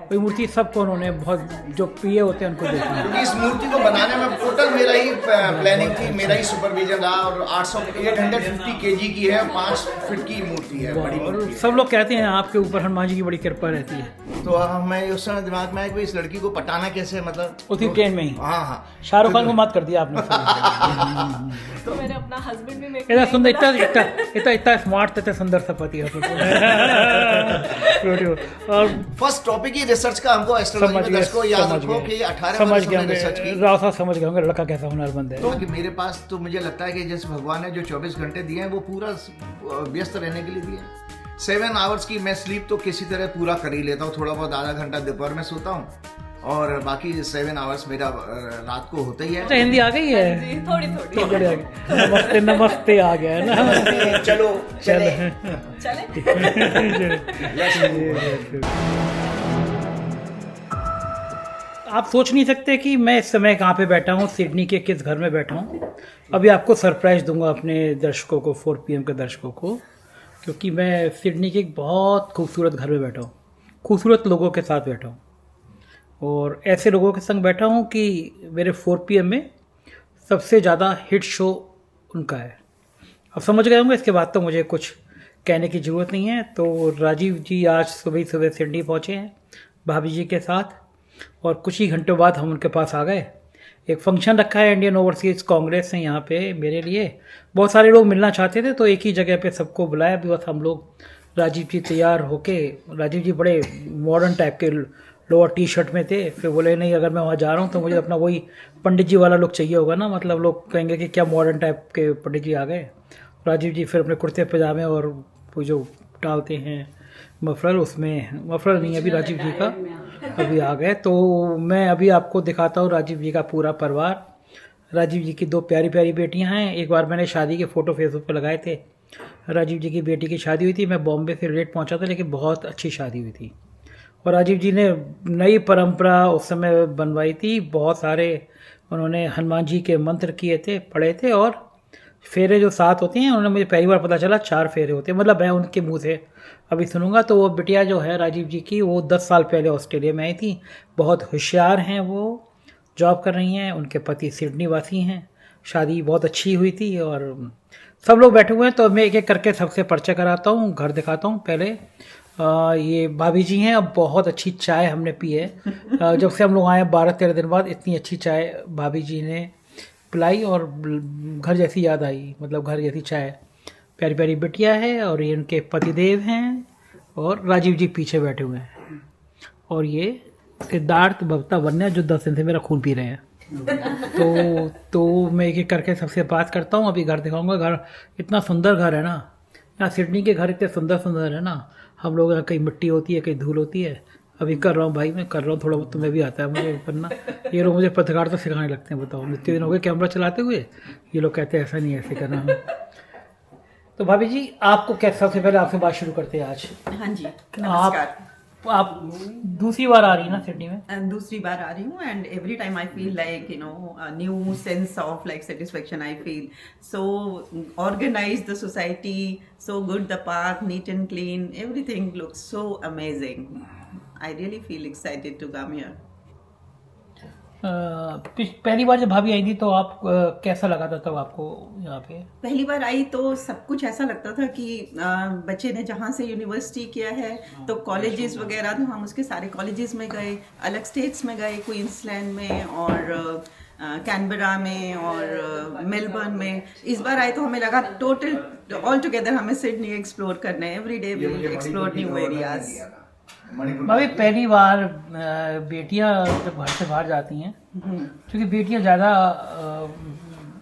वही मूर्ति सबको उन्होंने बहुत जो प्रिय होते हैं उनको देखी है। क्योंकि इस मूर्ति को बनाने में टोटल मेरा ही प्लानिंग थी, मेरा ही सुपरविजन रहा और 850 केजी की है, 5 फीट की मूर्ति है, बड़ी और मूर्ति है। सब लोग कहते हैं आपके ऊपर हनुमान जी की बड़ी कृपा रहती है। तो मैं उस समय दिमाग में आया कि इस लड़की को पटाना कैसे, मतलब उसी ट्रेन में ही हाँ हाँ शाहरुख खान को मात कर दिया आपने। तो मैंने अपना हस्बैंड भी इतना सुंदर, इतना स्मार्ट, इतना सुंदर सा पति है। और फर्स्ट टॉपिक ही रिसर्च का हमको एस्ट्रोलॉजी में दर्शकों याद रखो कि 18 समझ वर्ष गया हमने रिसर्च की। राव साहब समझ गए होंगे लड़का कैसा हुनरमंद है। तो कि मेरे पास तो मुझे लगता है कि जैसे भगवान ने जो 24 घंटे दिए हैं वो पूरा व्यस्त रहने के लिए दिए हैं। 7 आवर्स की मैं स्लीप तो किसी तरह पूरा कर ही लेता हूँ, थोड़ा बहुत आधा घंटा दोपहर में सोता हूँ और बाकी 7 आवर्स मेरा रात को होता ही है। अच्छा, हिंदी आ गई है? थोड़ी नमस्ते नमस्ते आ गया है ना। चलो चले चले। आप सोच नहीं सकते कि मैं इस समय कहाँ पे बैठा हूँ, सिडनी के किस घर में बैठा हूँ। अभी आपको सरप्राइज दूंगा अपने दर्शकों को, 4 PM के दर्शकों को, क्योंकि मैं सिडनी के एक बहुत खूबसूरत घर में बैठा हूँ, खूबसूरत लोगों के साथ बैठा हूँ और ऐसे लोगों के संग बैठा हूँ कि मेरे 4 PM में सबसे ज़्यादा हिट शो उनका है। अब समझ गए होंगे, इसके बाद तो मुझे कुछ कहने की ज़रूरत नहीं है। तो राजीव जी आज सुबह सुबह सिडनी पहुँचे हैं भाभी जी के साथ और कुछ ही घंटों बाद हम उनके पास आ गए। एक फंक्शन रखा है इंडियन ओवरसीज़ कांग्रेस ने यहाँ पे मेरे लिए, बहुत सारे लोग मिलना चाहते थे तो एक ही जगह पे सबको बुलाया भी। बस हम लोग, राजीव जी तैयार होके, राजीव जी बड़े मॉडर्न टाइप के लोअर T-शर्ट में थे, फिर बोले नहीं अगर मैं वहाँ जा रहा हूँ तो मुझे अपना वही पंडित जी वाला लुक चाहिए होगा ना, मतलब लोग कहेंगे कि क्या मॉडर्न टाइप के पंडित जी आ गए। राजीव जी फिर अपने कुर्ते पजामे और वो जो डालते हैं मफलर, उसमें मफलर नहीं अभी राजीव जी का अभी आ गए। तो मैं अभी आपको दिखाता हूँ राजीव जी का पूरा परिवार। राजीव जी की 2 प्यारी प्यारी बेटियाँ हैं। एक बार मैंने शादी के फ़ोटो फेसबुक पर लगाए थे, राजीव जी की बेटी की शादी हुई थी। मैं बॉम्बे से लेट पहुँचा था लेकिन बहुत अच्छी शादी हुई थी और राजीव जी ने नई परंपरा उस समय बनवाई थी। बहुत सारे उन्होंने हनुमान जी के मंत्र किए थे, पढ़े थे और फेरे जो 7 होते हैं उन्होंने, मुझे पहली बार पता चला 4 फेरे होते हैं, मतलब मैं उनके मुंह से अभी सुनूंगा। तो वो बिटिया जो है राजीव जी की, वो 10 साल पहले ऑस्ट्रेलिया में आई थी, बहुत होशियार हैं, वो जॉब कर रही हैं, उनके पति सिडनी वासी हैं, शादी बहुत अच्छी हुई थी और सब लोग बैठे हुए हैं। तो मैं एक एक करके सबसे परिचय कराता हूँ, घर दिखाता हूँ। पहले ये भाभी जी हैं, अब बहुत अच्छी चाय हमने पी है। जब से हम लोग आए 12-13 दिन बाद इतनी अच्छी चाय भाभी जी ने पिलाई और घर जैसी याद आई, मतलब घर जैसी चाय। प्यारी प्यारी बिटिया है और ये उनके पतिदेव हैं और राजीव जी पीछे बैठे हुए हैं और ये सिद्धार्थ भक्ता वन्या जो 10 दिन से मेरा खून पी रहे हैं। तो मैं एक एक करके सबसे बात करता हूँ। अभी घर दिखाऊंगा। घर इतना सुंदर घर है ना, यहाँ सिडनी के घर इतने सुंदर सुंदर है ना। हम लोग यहाँ कहीं मिट्टी होती है, कहीं धूल होती है। अभी कर रहा हूँ भाई, मैं कर रहा हूँ, थोड़ा बहुत तुम्हें भी आता है मुझे करना। ये लोग मुझे पत्रकार तो सिखाने लगते हैं, बताओ इतने दिन हो गए कैमरा चलाते हुए, ये लोग कहते हैं ऐसा नहीं ऐसे करना। तो भाभी जी आपको कैसा, सबसे पहले आपसे बात शुरू करते हैं आज। हाँ जी, नमस्कार। आप दूसरी बार आ रही है ना सिडनी में? दूसरी बार आ रही हूँ and every time I feel like new sense of like satisfaction I feel. So organise the society, so good, the park neat and clean, everything looks so amazing. I really feel excited to come here. पहली बार जब भाभी आई थी तो आप कैसा लगा था तब आपको यहाँ पे? पहली बार आई तो सब कुछ ऐसा लगता था कि बच्चे ने जहाँ से यूनिवर्सिटी किया है तो कॉलेजेस वगैरह, तो हम उसके सारे कॉलेजेस में गए, अलग स्टेट्स में गए, क्वींसलैंड में और कैनबरा में और मेलबर्न में। इस बार आए तो हमें लगा टोटल ऑल टुगेदर हमें सिडनी एक्सप्लोर करना है। Every day we will explore new areas. भाभी पहली बार बेटियां जब घर से बाहर जाती हैं, क्योंकि बेटियां ज़्यादा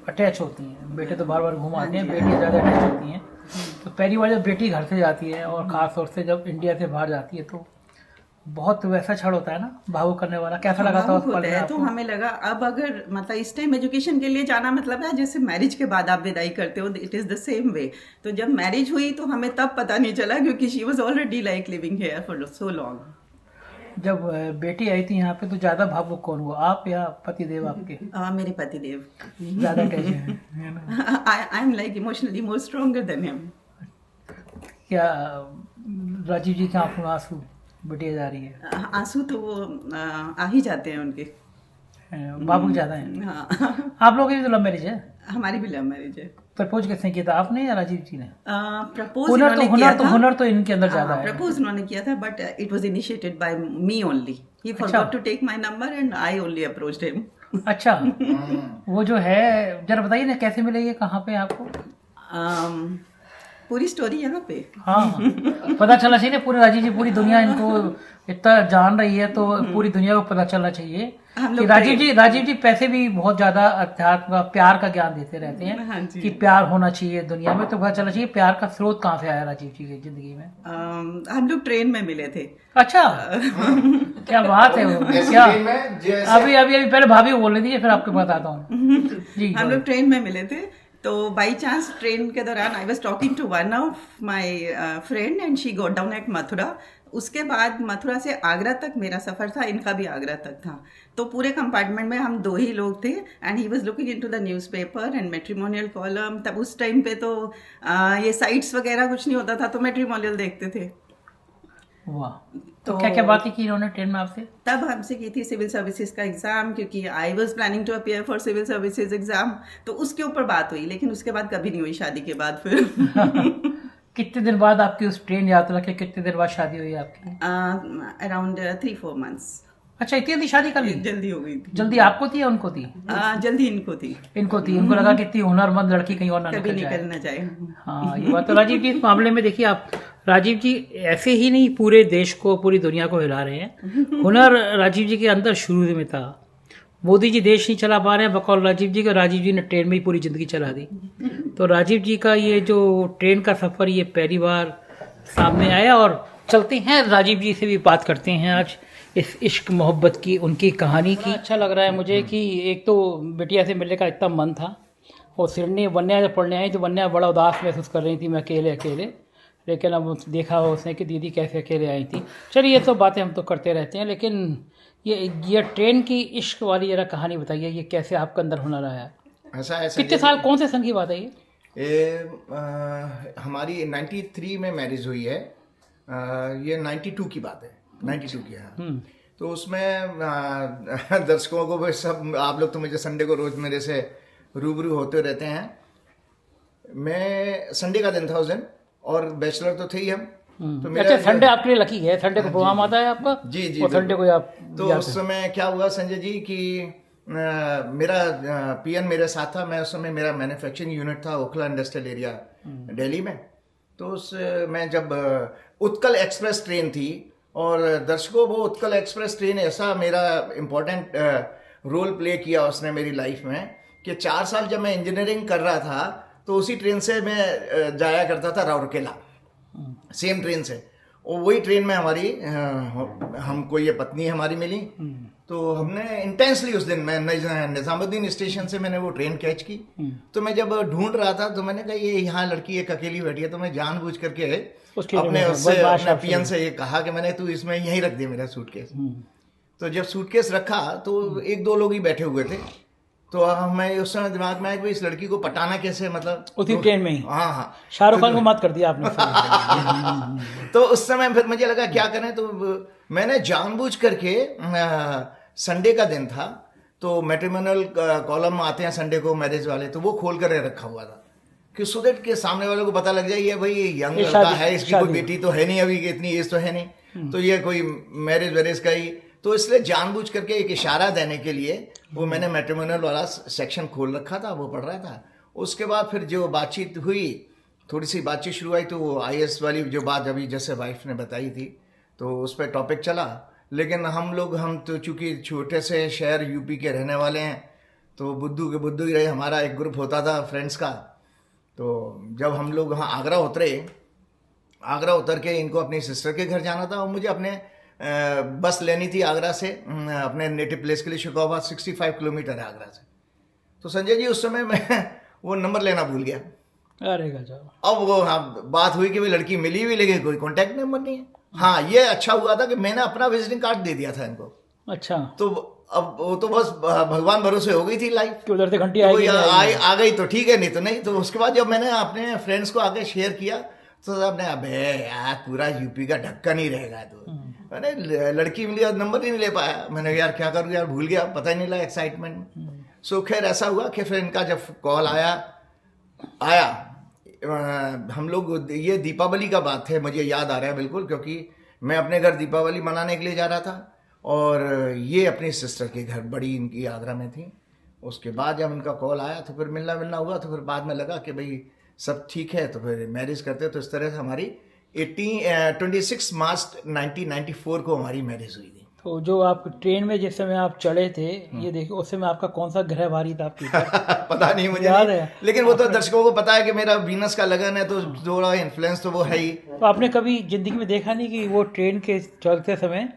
अटैच होती हैं, बेटे तो बार बार घूम आते हैं, बेटियां ज़्यादा अटैच होती हैं। तो पहली बार जब बेटी घर से जाती है और ख़ास तौर से जब इंडिया से बाहर जाती है तो बहुत वैसा क्षण होता है ना, भावुक करने वाला। कैसा लगा था उस पल में आपको? तो हमें लगा अब अगर मतलब इस टाइम एजुकेशन के लिए जाना मतलब है जैसे मैरिज के बाद आप विदाई करते हो, it is the same way. तो जब मैरिज हुई तो हमें तब पता नहीं चला क्योंकि she was already like living here for so long. जब बेटी आई थी यहाँ पे तो ज्यादा भावुक कौन हुआ, आप या पतिदेव आपके? मेरे पतिदेव ज्यादा अटैच है। I am like emotionally more stronger than him. क्या राजीव जी के आंखों में आंसू? बिटिया जा रही है, आंसू तो वो आ ही जाते हैं उनके। बाबू ज्यादा है। हाँ आप लोगों की भी तो लव मैरिज है? हमारी भी लव मैरिज है। प्रपोज किसने किया था, आपने या राजीव जी ने? प्रपोज हुनर तो इनके अंदर ज्यादा है। प्रपोज उन्होंने किया था, but it was initiated by me only. He forgot to take my number and I only approached him. अच्छा, वो जो है जरा बताइए ना, कैसे मिले ये, कहाँ पे आपको? पूरी स्टोरी यहाँ पे। हाँ, पता चलना चाहिए पूरे राजीव जी, पूरी दुनिया इनको इतना जान रही है तो पूरी दुनिया को पता चलना चाहिए कि राजीव जी पैसे भी बहुत ज्यादा अध्यात्म प्यार का ज्ञान देते रहते हैं। हाँ जी। कि प्यार होना चाहिए दुनिया में, तो पता चलना चाहिए प्यार का स्रोत कहाँ से आया राजीव जी की जिंदगी में। हम लोग ट्रेन में मिले थे। अच्छा, क्या बात है वो, क्या अभी अभी अभी पहले भाभी बोल रही थी, फिर आपको बताता हूँ जी। हम लोग ट्रेन में मिले थे, तो बाई चांस ट्रेन के दौरान I was talking to one of my friend and she got down at Mathura. उसके बाद मथुरा से आगरा तक मेरा सफ़र था, इनका भी आगरा तक था। तो पूरे कंपार्टमेंट में हम 2 ही लोग थे and he was looking into the newspaper and matrimonial column. तब उस टाइम पे तो ये साइट्स वगैरह कुछ नहीं होता था, तो मैट्रिमोनियल देखते थे। वाह, तो क्या क्या बातें की इन्होंने ट्रेन में आपसे? तब हमसे की थी सिविल सर्विसेज का एग्जाम, क्योंकि I was planning to appear for civil services exam, तो उसके ऊपर बात हुई। लेकिन उसके बाद कभी नहीं हुई शादी के बाद फिर। कितने दिन बाद आपकी उस ट्रेन यात्रा के कितने दिन बाद शादी हुई आपकी? Around 3-4 months। अच्छा, इतनी जल्दी शादी कर ली? जल्दी हो गई थी। जल्दी आपको थी या उनको थी? जल्दी इनको थी। इनको थी, इनको लगा कि इतनी हुनरमंद लड़की कहीं और ना कभी निकल निकल ना जाए। हाँ, ये बात तो राजीव जी इस मामले में देखिए, आप राजीव जी ऐसे ही नहीं पूरे देश को पूरी दुनिया को हिला रहे हैं। हुनर राजीव जी के अंदर शुरू में था। मोदी जी देश नहीं चला पा रहे हैं बकौल राजीव जी का, राजीव जी ने ट्रेन में ही पूरी जिंदगी चला दी। तो राजीव जी का ये जो ट्रेन का सफर ये पहली बार सामने आया। और चलते हैं राजीव जी से भी बात करते हैं आज इस इश्क मोहब्बत की, उनकी कहानी की। अच्छा लग रहा है मुझे कि एक तो बिटिया से मिलने का इतना मन था, और सिडनी वन्या जब पढ़ने आई तो वन्या बड़ा उदास महसूस कर रही थी, मैं अकेले। लेकिन अब देखा उसने कि दीदी कैसे अकेले आई थी। चलिए, ये तो बातें हम तो करते रहते हैं, लेकिन ये ट्रेन की इश्क वाली जरा कहानी बताइए, ये कैसे आपके अंदर हुनर आया? ऐसा है कितने साल, कौन से सन की बात है ये? हमारी 93 में मैरिज हुई है। ये 92 की बात है, 92 की है। तो उसमें दर्शकों को सब, आप लोग तो मुझे संडे को रोज मेरे से रूबरू होते रहते हैं। मैं संडे का दिन था उस दिन, और बैचलर तो थे ही हम। तो अच्छा, संडे आपके लिए लकी है, संडे को प्रोग्राम आता है आपका? जी। और संडे को आप तो उस समय क्या हुआ संजय जी कि मेरा पीएन मेरे साथ था। मैं उस समय, मेरा मैन्युफैक्चरिंग यूनिट था ओखला इंडस्ट्रियल एरिया दिल्ली में। तो उस मैं जब उत्कल एक्सप्रेस ट्रेन थी, और दर्शकों वो उत्कल एक्सप्रेस ट्रेन ऐसा मेरा इम्पोर्टेंट रोल प्ले किया उसने मेरी लाइफ में, कि 4 साल जब मैं इंजीनियरिंग कर रहा था तो उसी ट्रेन से मैं जाया करता था राउरकेला, सेम ट्रेन से। और वही ट्रेन में हमारी हमको ये पत्नी हमारी मिली। तो हमने इंटेंसली उस दिन, मैं निजामुद्दीन स्टेशन से मैंने वो ट्रेन कैच की। तो मैं जब ढूंढ रहा था तो मैंने कहा ये यहाँ लड़की एक अकेली बैठी है, तो मैं जानबूझ करके अपने पीएन से ये कहा कि मैंने तू इसमें यहीं रख दे मेरा सूटकेस। तो जब सूटकेस रखा तो 1-2 लोग ही बैठे हुए थे। तो मैं उस समय दिमाग में आया कि इस लड़की को पटाना कैसे, मतलब उसी ट्रेन में ही। हाँ, शाहरुख खान को मत कर दिया आपने। तो उस समय फिर मुझे लगा क्या करें, तो मैंने जानबूझ करके, संडे का दिन था तो मैट्रिमोनियल कॉलम आते हैं संडे को मैरिज वाले, तो वो खोल कर रखा हुआ था कि सो दैट के सामने वालों को पता लग जाए ये भाई यंग लड़का है, इसकी कोई बेटी तो है नहीं, अभी इतनी एज तो है नहीं, तो ये कोई मैरिज वेरिज का ही। तो इसलिए जानबूझ करके एक इशारा देने के लिए वो मैंने मैट्रिमोनियल वाला सेक्शन खोल रखा था, वो पढ़ रहा था। उसके बाद फिर जो बातचीत हुई, थोड़ी सी बातचीत शुरू आई, तो वो IAS वाली जो बात अभी जैसे वाइफ ने बताई थी, तो उस पर टॉपिक चला। लेकिन हम तो चूंकि छोटे से शहर यूपी के रहने वाले हैं, तो बुद्धू ही रहे। हमारा एक ग्रुप होता था फ्रेंड्स का। तो जब हम लोग वहाँ आगरा उतर के इनको अपनी सिस्टर के घर जाना था, और मुझे अपने बस लेनी थी आगरा से अपने नेटिव प्लेस के लिए। शिकोहाबाद 65 किलोमीटर है आगरा से। तो संजय जी उस समय मैं वो नंबर लेना भूल गया। अरे गजब। अब वो बात हुई कि वो लड़की मिली भी, लेकिन कोई कांटेक्ट नंबर नहीं है। हाँ, ये अच्छा हुआ था कि मैंने अपना विजिटिंग कार्ड दे दिया था इनको। अच्छा, तो अब वो तो बस भगवान भरोसे हो गई थी लाइफ कि उधर से घंटी आ गई तो ठीक है, नहीं तो नहीं। तो उसके बाद जब मैंने अपने फ्रेंड्स को आगे शेयर किया, तो सबने अबे यार पूरा यूपी का ढक्कन ही रहेगा, तो मैंने लड़की मिली, नंबर ही नहीं ले पाया। मैंने यार क्या करूँ यार, भूल गया, पता ही नहीं लगा एक्साइटमेंट में। सो खैर ऐसा हुआ कि फिर इनका जब कॉल आया हम लोग, ये दीपावली का बात है, मुझे याद आ रहा है बिल्कुल, क्योंकि मैं अपने घर दीपावली मनाने के लिए जा रहा था और ये अपनी सिस्टर के घर, बड़ी इनकी आगरा में थी। उसके बाद जब इनका कॉल आया तो फिर मिलना हुआ, तो फिर बाद में लगा कि भाई सब ठीक है तो फिर मैरिज करते। तो इस तरह से हमारी 26 मार्च 1994 को हमारी मैरिज हुई थी। तो जो आप ट्रेन में जिस समय आप चढ़े थे, ये देखिए उस समय आपका कौन सा ग्रह भारी था आपकी पता नहीं मुझे, याद है? लेकिन वो तो दर्शकों को पता है कि मेरा वीनस का लगन है, तो थोड़ा इन्फ्लुएंस तो वो है ही। तो आपने कभी जिंदगी में देखा नहीं कि वो ट्रेन के चलते समय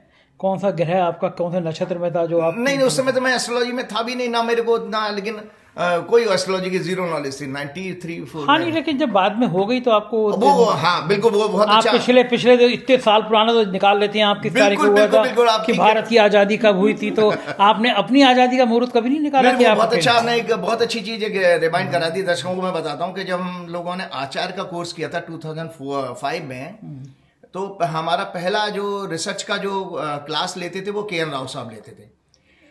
कौन सा ग्रह आपका कौन सा नक्षत्र में था जो आप? नहीं, उस समय तो मैं एस्ट्रोलॉजी में था भी नहीं ना, मेरे को ना, लेकिन कोई एस्ट्रोलॉजी की जीरो नॉलेज थी 93-4। हाँ नहीं, लेकिन जब बाद में हो गई तो आपको वो, हाँ बिल्कुल, वो बहुत आप अच्छा। पिछले जो इतने साल पुराना तो निकाल लेते हैं आप किस तारीख को हुआ बिल्कुल, था आप कि ठीक भारत की आजादी कब हुई थी, तो आपने अपनी आजादी का मुहूर्त कभी नहीं निकाला? कि बहुत अच्छा, आपने एक बहुत अच्छी चीज रिमाइंड करा दी दर्शकों को। मैं बताता हूँ कि जब हम लोगों ने आचार्य का कोर्स किया था 2005 में, तो हमारा पहला जो रिसर्च का जो क्लास लेते थे वो के.एन. राव साहब लेते थे।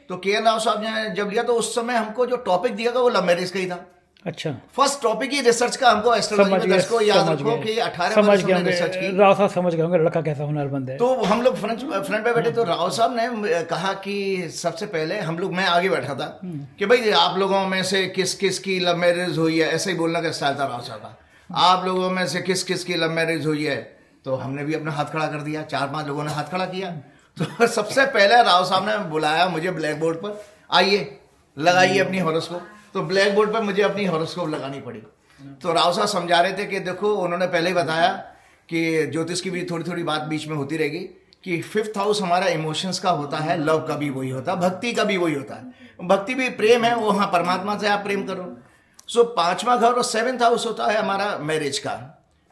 तो के.एन. राव साहब ने जब लिया तो उस समय हमको जो टॉपिक दिया गया वो लव मैरिज का ही था। अच्छा, फर्स्ट टॉपिक ही रिसर्च का हमको एस्ट्रोलॉजी में, दर्शकों याद रखो कि 18 वर्ष हमने रिसर्च की। राव साहब समझ गए होंगे लड़का कैसा हुनरमंद है। तो हम लोग फ्रंट पे बैठे, तो राव साहब ने कहा कि सबसे पहले हम लोग, मैं आगे बैठा था कि भाई आप लोगों में से किस किस की लव मैरिज हुई है, ऐसे ही बोलने का स्टाइल था राव साहब का। आप लोगों में से किस किस की लव मैरिज हुई है, तो हमने भी अपना हाथ खड़ा कर दिया, 4-5 लोगों ने हाथ खड़ा किया। तो सबसे पहले राव साहब ने बुलाया मुझे ब्लैक बोर्ड पर, आइए लगाइए अपनी हॉरोस्कोप। तो ब्लैक बोर्ड पर मुझे अपनी हॉरोस्कोप लगानी पड़ी। तो राव साहब समझा रहे थे कि देखो, उन्होंने पहले ही बताया कि ज्योतिष की भी थोड़ी थोड़ी बात बीच में होती रहेगी कि 5th हाउस हमारा इमोशंस का होता है, लव का भी वही होता है, भक्ति का भी वही होता है। भक्ति भी प्रेम है, वो हाँ परमात्मा से आप प्रेम करो। सो 5वां घर और 7th हाउस होता है हमारा मैरिज का।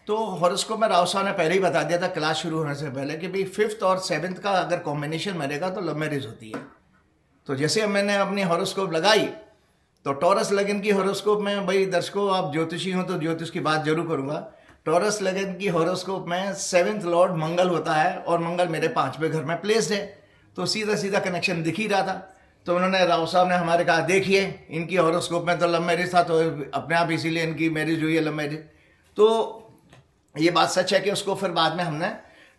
तो हॉरोस्कोप में राव साहब ने पहले ही बता दिया था क्लास शुरू होने से पहले कि भाई 5th और 7th का अगर कॉम्बिनेशन बनेगा तो लव मैरिज होती है। तो जैसे मैंने अपनी हॉरोस्कोप लगाई तो टॉरस लगन की हॉरोस्कोप में, भाई दर्शकों आप ज्योतिषी हो तो ज्योतिष की बात जरूर करूंगा, टॉरस लगन की हॉरोस्कोप में 7th लॉर्ड मंगल होता है और मंगल मेरे 5वें घर में प्लेस्ड है। तो सीधा सीधा कनेक्शन दिख ही रहा था। तो उन्होंने, राव साहब ने हमारे कहा देखिए इनकी हॉरोस्कोप में तो लव मैरिज था, तो अपने आप इसीलिए इनकी मैरिज हुई है, लव मैरिज। तो ये बात सच है कि उसको फिर बाद में हमने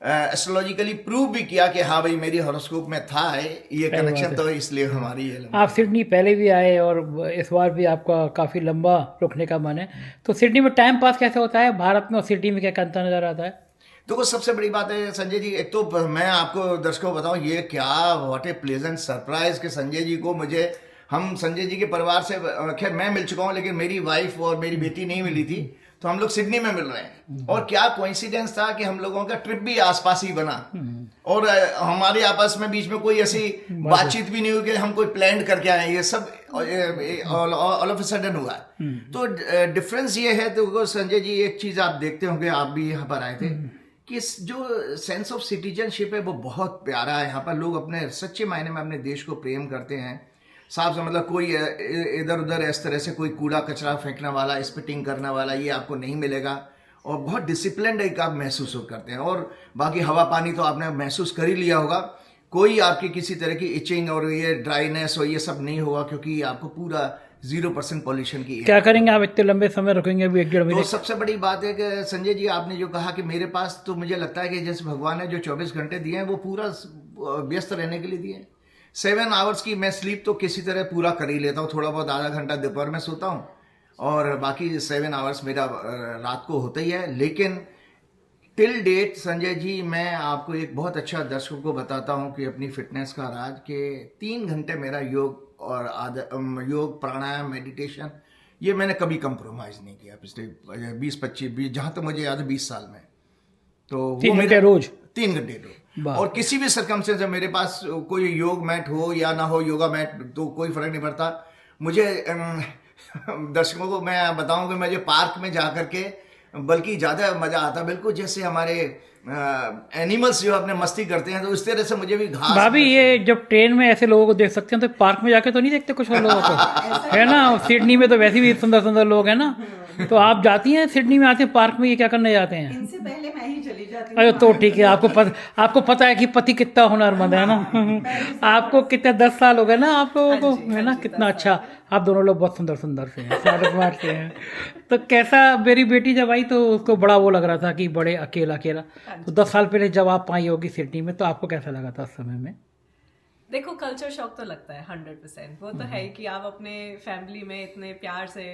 एस्ट्रोलॉजिकली प्रूव भी किया कि हाँ भाई मेरी हॉरोस्कोप में था ये कनेक्शन, तो इसलिए हमारी ये। आप सिडनी पहले भी आए और इस बार भी आपका काफ़ी लंबा रुकने का मन है, तो सिडनी में टाइम पास कैसे होता है? भारत में और सिडनी में क्या अंतर नजर आता है? देखो सबसे बड़ी बात है संजय जी, एक तो मैं आपको दर्शकों को बताऊं, ये क्या व्हाट ए प्लेजेंट सरप्राइज कि संजय जी को मुझे, हम संजय जी के परिवार से खैर मैं मिल चुका हूं, लेकिन मेरी वाइफ और मेरी बेटी नहीं मिली थी, तो हम लोग सिडनी में मिल रहे हैं। और क्या कोइंसिडेंस था कि हम लोगों का ट्रिप भी आसपास ही बना और हमारे आपस में बीच में कोई ऐसी बातचीत भी नहीं हुई कि हम कोई प्लान करके आए, ये सब ऑल ऑफ अ सडन हुआ। तो डिफरेंस ये है, तो संजय जी एक चीज आप देखते होंगे, आप भी यहाँ पर आए थे, कि जो सेंस ऑफ सिटीजनशिप है वो बहुत प्यारा है। यहाँ पर लोग अपने सच्चे मायने में अपने देश को प्रेम करते हैं। साफ से मतलब कोई इधर उधर इस तरह से कोई कूड़ा कचरा फेंकने वाला, स्पिटिंग करने वाला, ये आपको नहीं मिलेगा। और बहुत डिसिप्लिन्ड एक आप महसूस करते हैं। और बाकी हवा पानी तो आपने महसूस कर ही लिया होगा, कोई आपकी किसी तरह की इचिंग और ये ड्राइनेस और ये सब नहीं होगा, क्योंकि आपको पूरा 0% पॉल्यूशन की। क्या करेंगे आप इतने लंबे समय रुकेंगे अभी 1-1.5 महीने? तो सबसे बड़ी बात है कि संजय जी आपने जो कहा कि मेरे पास, तो मुझे लगता है कि जैसे भगवान ने जो 24 घंटे दिए हैं वो पूरा व्यस्त रहने के लिए दिए हैं। 7 आवर्स की मैं स्लीप तो किसी तरह पूरा कर ही लेता हूँ, थोड़ा बहुत आधा घंटा दोपहर में सोता हूँ और बाकी 7 आवर्स मेरा रात को होता ही है। लेकिन टिल डेट संजय जी मैं आपको एक बहुत अच्छा दर्शकों को बताता हूँ कि अपनी फिटनेस का राज के 3 घंटे मेरा योग और योग प्राणायाम मेडिटेशन ये मैंने कभी कंप्रोमाइज नहीं किया पिछले 20-25 जहाँ तक मुझे याद है 20 साल में। तो 3 घंटे रोज? 3 घंटे रोज। और किसी भी सर्कमस्टेंस में मेरे पास कोई योग मैट हो या ना हो, योगा मैट, तो कोई फर्क नहीं पड़ता मुझे। दर्शकों को मैं बताऊं कि मुझे पार्क में जा करके बल्कि ज़्यादा मज़ा आता, बिल्कुल जैसे हमारे एनिमल्स जो अपने मस्ती करते हैं, तो उस तरह से मुझे भी घास। भाभी ये जब ट्रेन में ऐसे लोगों को देख सकते हैं तो पार्क में जाके तो नहीं देखते कुछ लोगों को, है ना? सिडनी में तो वैसे भी सुंदर सुंदर लोग हैं ना, तो आप जाती हैं सिडनी में, आते हैं पार्क में, ये क्या करने जाते हैं? इनसे पहले मैं ही चली जाती हूँ। अरे तो ठीक है, आपको पता है कि पति कितना हुनरमंद है ना। आपको कितने 10 साल हो गए ना आप लोगों को, है ना? कितना अच्छा, आप दोनों लोग बहुत सुंदर सुंदर से हैं, स्मार्ट से हैं। तो कैसा, मेरी बेटी जब आई तो उसको बड़ा वो लग रहा था कि बड़े अकेला, तो 10 साल पहले जब आप आई होगी सिडनी में, तो आपको कैसा लगा था उस समय में? देखो, कल्चर शॉक तो लगता है 100%। वो तो है ही कि आप अपने फैमिली में इतने प्यार से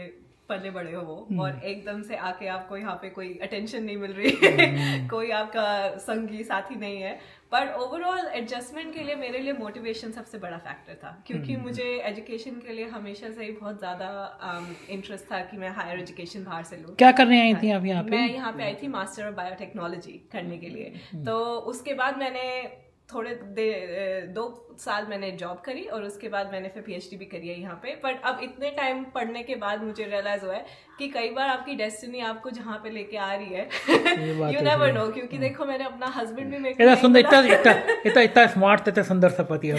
पले बड़े हो वो, और एकदम से आके आपको यहाँ पे कोई अटेंशन नहीं मिल रही है, कोई आपका संगी साथी नहीं है। पर ओवरऑल एडजस्टमेंट के लिए मेरे लिए मोटिवेशन सबसे बड़ा फैक्टर था, क्योंकि मुझे एजुकेशन के लिए हमेशा से ही बहुत ज़्यादा इंटरेस्ट था कि मैं हायर एजुकेशन बाहर से लूँ। क्या करने आई थी आप यहाँ पे? मैं यहाँ पे आई थी मास्टर ऑफ बायोटेक्नोलॉजी करने के लिए। तो उसके बाद मैंने 2 साल मैंने जॉब करी, और उसके बाद मैंने फिर PhD भी करी है यहाँ पे। पर अब इतने टाइम पढ़ने के बाद मुझे रियलाइज हुआ है कि कई बार आपकी डेस्टिनी आपको जहाँ पे लेके आ रही है, यू नेवर नो। क्योंकि देखो, मैंने अपना हस्बैंड भी मेरे इतना सुंदर, इतना स्मार्ट, इतना सुंदर सा पति है।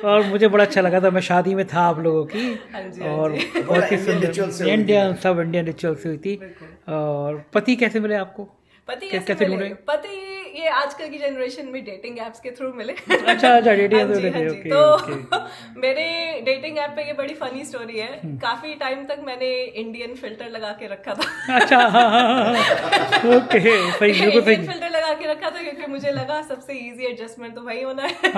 और मुझे बड़ा अच्छा लगा था, मैं शादी में था आप लोगों की, और बहुत ही सुंदर इंडियन, सब इंडियन रिचुअल्स हुई थी। और पति कैसे मिले आपको? पति कैसे मिले? पति ये आजकल की जनरेशन में डेटिंग एप्स के थ्रू मिले। अच्छा, डेटिंग एप्स। तो मेरे डेटिंग ऐप पे ये बड़ी फनी स्टोरी है। काफी टाइम तक मैंने इंडियन फिल्टर लगा के रखा था। अच्छा, ओके, सही, बिल्कुल सही। इंडियन फिल्टर लगा के रखा था क्योंकि मुझे लगा सबसे इजी एडजस्टमेंट तो वही होना है।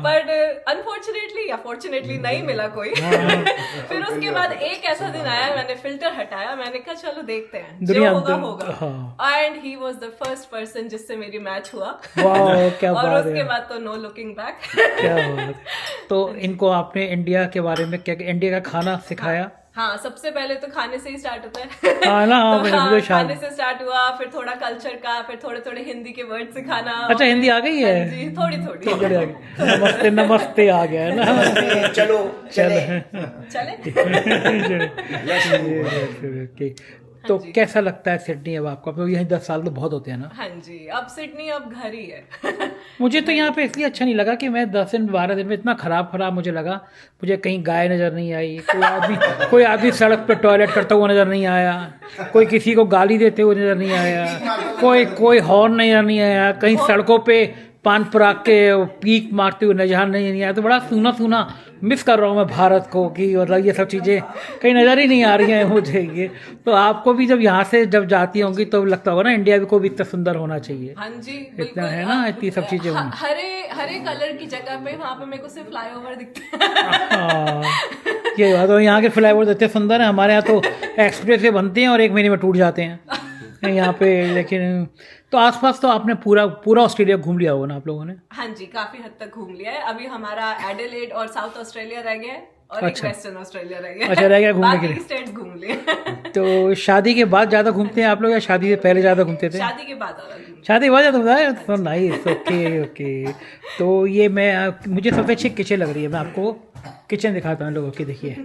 बट अनफॉर्चुनेटली या फॉर्चुनेटली नहीं मिला कोई। फिर उसके बाद एक ऐसा दिन आया, मैंने फिल्टर हटाया, मैंने कहा चलो देखते हैं, जो होगा होगा। And he was the first person जिससे मेरी मैच हुआ। क्या और बात उसके है। बाद तो नो लुकिंग बैक। क्या बात। तो इनको आपने इंडिया के बारे में क्या, इंडिया का खाना सिखाया? हाँ, सबसे पहले तो खाने से ही स्टार्ट होता है। हाँ ना, तो खाने से स्टार्ट हुआ, फिर थोड़ा कल्चर का, फिर थोड़े थोड़े हिंदी के वर्ड सिखाना। अच्छा, हिंदी आ गई है? जी, थोड़ी थोड़ी। नमस्ते, नमस्ते आ गया है ना। चलो चले। तो कैसा लगता है सिडनी अब आपको? अब यहीं 10 साल तो बहुत होते हैं ना। हाँ जी, अब सिडनी अब घर ही है। मुझे तो यहाँ पे इसलिए अच्छा नहीं लगा कि मैं 10 दिन 12 दिन में इतना खराब मुझे लगा। मुझे कहीं गाय नज़र नहीं आई, कोई आदमी सड़क पर टॉयलेट करता हुआ नज़र नहीं आया, कोई किसी को गाली देते हुए नज़र नहीं आया, कोई हॉर्न नज़र नहीं आया, कहीं सड़कों पे पान पराग के पीक मारते हुए नजर नहीं आया। तो बड़ा सूना सूना मिस कर रहा हूँ मैं भारत को, कि मतलब ये सब चीज़ें कहीं नज़र ही नहीं आ रही हैं मुझे ये। तो आपको भी जब यहाँ से जब जाती होंगी तो लगता होगा ना इंडिया को भी इतना सुंदर होना चाहिए। हाँ जी, इतना है ना, इतनी सब चीज़ें हरे कलर की जगह पे वहाँ पे मेरे को सिर्फ फ्लाईओवर दिखते हैं। ये बात है, यहाँ के फ्लाईओवर इतने सुंदर है, हमारे यहाँ तो एक्सप्रेस वे बनते हैं और 1 महीने में टूट जाते हैं यहाँ पे। लेकिन तो आसपास तो आपने पूरा ऑस्ट्रेलिया घूम लिया होगा ना आप लोगों ने? हाँ जी, काफी हद तक घूम लिया है। अभी हमारा एडिलेड और साउथ ऑस्ट्रेलिया रह गया है, और अच्छा। एक वेस्टर्न ऑस्ट्रेलिया रह गया। अच्छा, रह गया घूमने के लिए। स्टेट्स घूम लिए। तो शादी के बाद ज्यादा घूमते हैं आप लोग या शादी से पहले ज्यादा घूमते थे? शादी के बाद शादी के बाद ज्यादा घूमता है। तो नाइस, ओके। तो ये मुझे सबसे अच्छी किचन लग रही है। मैं आपको किचन दिखाता हूँ लोगों की। देखिए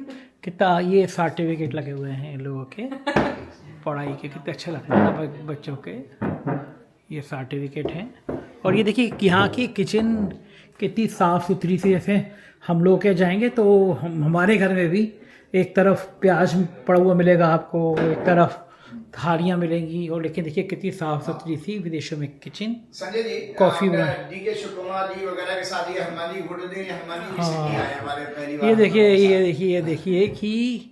कितना ये सर्टिफिकेट लगे हुए हैं इन लोगों के पढ़ाई के, कितने अच्छे लगते हैं ना बच्चों के। ये सर्टिफिकेट हैं। और ये देखिए यहाँ की किचन कितनी साफ़ सुथरी सी। जैसे हम लोग क्या जाएंगे तो हमारे घर में भी एक तरफ प्याज पड़ा हुआ मिलेगा आपको, एक तरफ थालियाँ मिलेंगी, और लेकिन देखिए कितनी साफ़ सुथरी सी विदेशों में kitchen. Sanjay ji, coffee DK Shiv Kumar ji वगैरह के साथ ये हनुमान जी फोटो देंगे। हनुमान जी सिडनी आए हमारे पहली बार। ये देखिए कि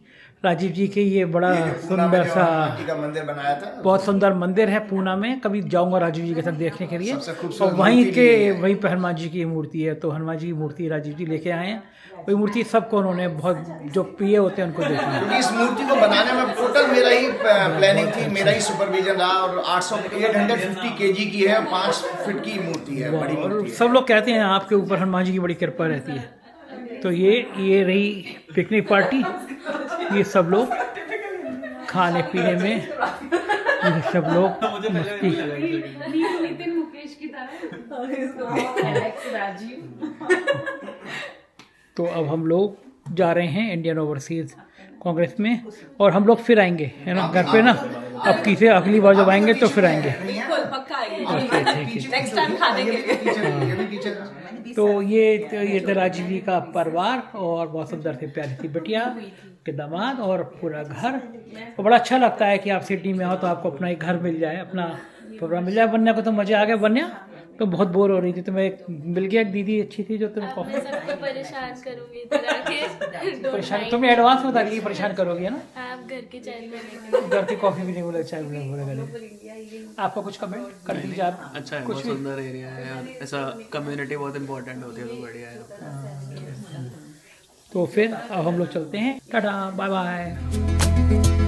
राजीव जी के ये बड़ा सुंदर सा का मंदिर बनाया था। बहुत सुंदर मंदिर है पूना में। कभी जाऊंगा राजीव जी के साथ देखने के लिए। और वहीं पे हनुमान जी की मूर्ति है। तो हनुमान जी की मूर्ति राजीव जी लेके आए हैं। वही मूर्ति सबको उन्होंने बहुत जो प्रिय होते हैं उनको देखना है। इस मूर्ति को बनाने में टोटल मेरा ही प्लानिंग थी, मेरा ही सुपरविजन रहा। और 850 kg की है, 5 फीट की मूर्ति है, बड़ी मूर्ति है। सब लोग कहते हैं आपके ऊपर हनुमान जी की बड़ी कृपा रहती है। तो ये रही पिकनिक पार्टी। ये सब लोग खाने पीने में, ये सब लोग मस्ती। नितिन मुकेश की तरह राजीव। तो अब हम लोग जा रहे हैं इंडियन ओवरसीज कांग्रेस में, और हम लोग फिर आएंगे, है ना, घर पे ना। अब किसे अगली बार जब आएंगे तो फिर आएंगे। बिल्कुल पक्का आएंगे नेक्स्ट टाइम खाने के लिए। तो ये था राजीवी का परिवार और बहुत सुंदर थी प्यारी सी बिटिया के दामाद और पूरा घर। तो बड़ा अच्छा लगता है कि आप सिडनी में हो तो आपको अपना एक घर मिल जाए, अपना प्रोग्राम मिल जाए। वन्या को तो मजा आ गया, वन्या तो बहुत बोर हो रही थी, तुम्हें मिल गया एक दीदी अच्छी थी जो तुम्हें अब मैं सबको परेशान करूंगी इधर आके। परेशान, तुमने एडवांस में बता दी परेशान करोगी है ना। आप घर की चाय बनेंगे। घर की कॉफी भी नहीं बोले, चाय भी नहीं बोले। आपको कुछ कमेंट कर दीजिए आप। अच्छा है, बहुत सुंदर एरिया है यार, ऐसा कम्युनिटी बहुत इंपॉर्टेंट होती है, तो बढ़िया है। तो फिर अब हम लोग चलते हैं, टाटा बाय बाय।